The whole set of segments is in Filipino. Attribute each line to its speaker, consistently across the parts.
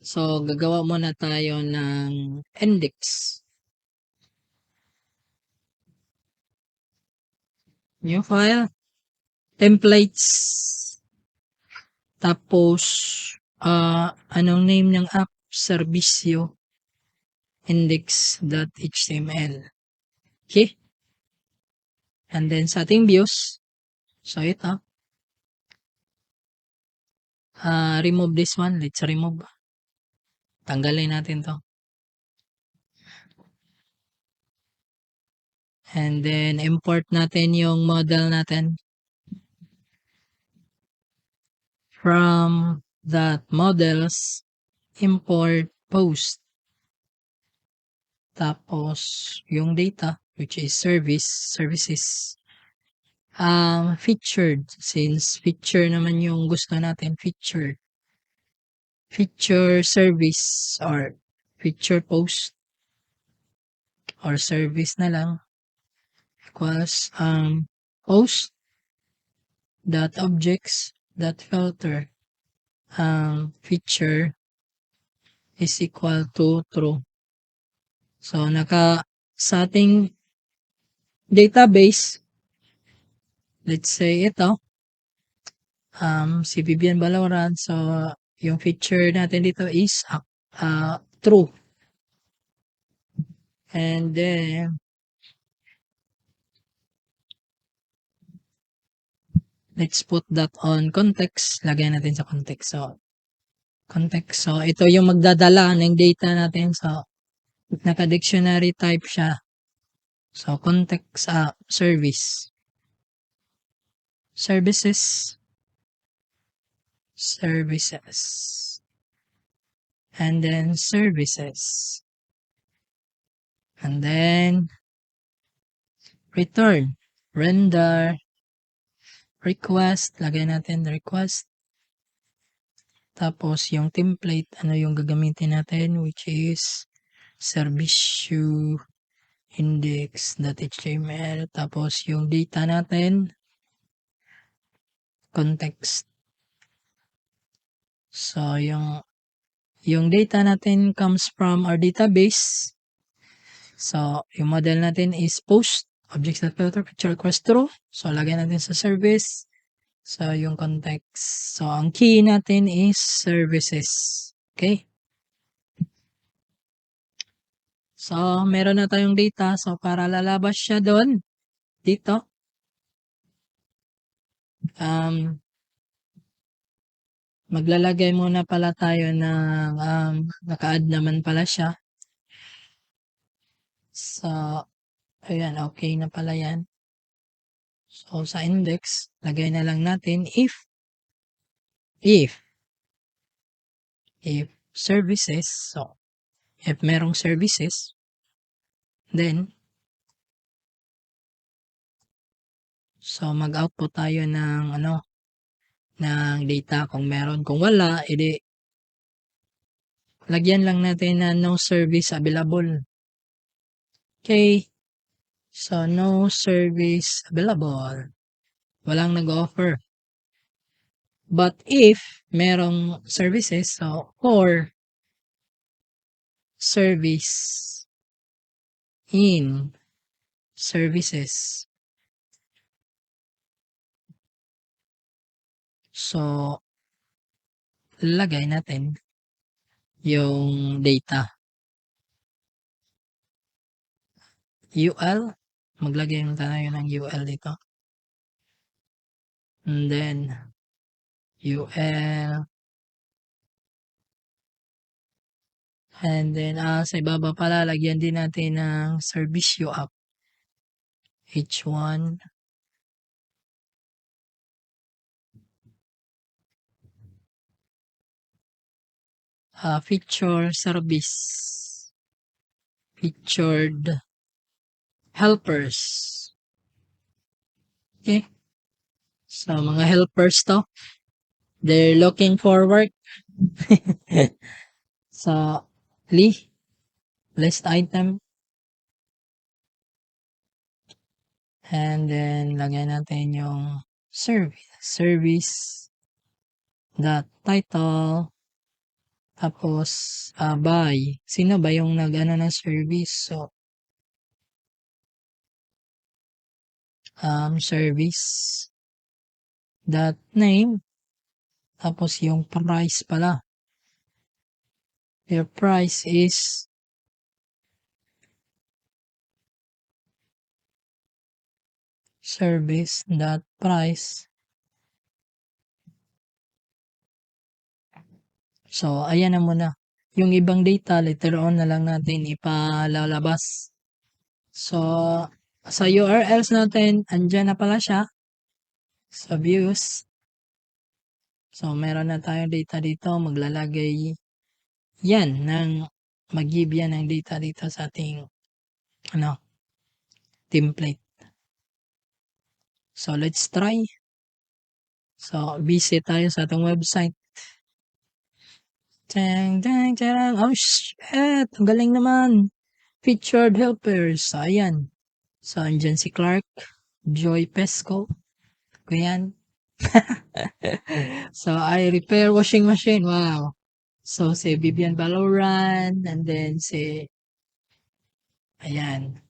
Speaker 1: So, gagawa muna tayo ng index. New file, templates. Tapos, anong name ng app? Servicio index.html. Okay? And then sa ating views, so ito, remove this one. Let's remove. Tanggalin natin to. And then import natin yung model natin. From that models, import post. Tapos yung data, which is services. Featured, since feature naman yung gusto natin, featured. Feature service or feature post or service na lang equals post dot objects dot filter feature is equal to true. So sa ating database, let's say ito, si Vivian Balaoran, so yung feature natin dito is true. And then let's put that on context. Lagay natin sa context. So, context. So, ito yung magdadala ng data natin. So, naka-dictionary type siya. So, context service. Services. Services. And then services. And then return. Render. Request. Lagay natin request. Tapos, yung template, ano yung gagamitin natin, which is servicio index.html. Tapos, yung data natin, context. So, yung data natin comes from our database. So, yung model natin is post, objects.filter, picture request true. So, lagay natin sa service. So, yung context. So, ang key natin is services. Okay? So, meron na tayong data. So, para lalabas siya doon, dito, maglalagay muna pala tayo ng, naka-add naman pala siya. So, ayan, okay na pala yan. So, sa index, lagay na lang natin if services, so, if merong services, then, so, mag-output tayo ng, ng data kung meron. Kung wala, edi, lagyan lang natin na no service available. Okay. So, no service available. Walang nag-offer. But if merong services, so for service in services. So, lagay natin yung data. UL, maglagay tayo ng UL dito. And then, UL. And then, sa ibaba pala, lagyan din natin ng servicio app. H1. Feature service. Featured helpers. Okay. So, mga helpers to. They're looking for work. So, list item. And then, lagay natin yung service. Service. Dot title. Tapos, buy. Sino ba yung nag-ano ng service? So, service dot name. Tapos yung price pala. Your price is service dot price. So, ayan na muna. Yung ibang data, later on na lang natin ipalalabas. So, sa URLs natin, andyan na pala siya. Sa views. So, meron na tayong data dito. Maglalagay yan mag-give yan ng data dito sa ating template. So, let's try. So, visit tayo sa atong website. Oh, shit! Ang galing naman. Featured helpers. So, ayan. So, andyan si Clark. Joy Pesco. Ko yan. So, I repair washing machine. Wow. So, si Vivian Valoran. And then ayan.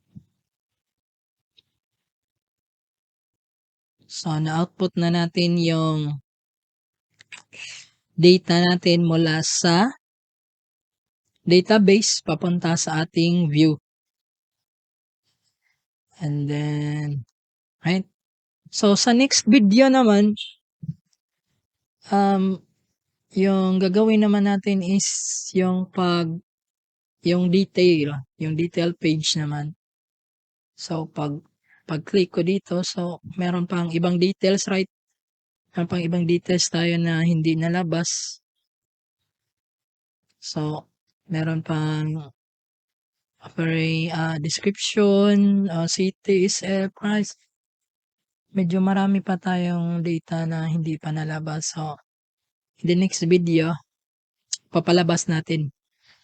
Speaker 1: So, na-output na natin yung data natin mula sa database papunta sa ating view. And then, right? So, sa next video naman, yung gagawin naman natin is yung detail page naman. So, pag-click ko dito, so, meron pang ibang details, right? Meron pang ibang details tayo na hindi nalabas. So, meron pang description, city is price. Medyo marami pa tayong data na hindi pa nalabas. So, in the next video, papalabas natin.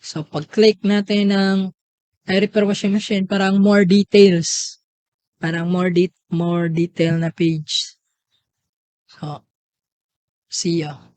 Speaker 1: So, pag-click natin ng I repair washing machine, parang more details. Parang more detail na page. So, see ya.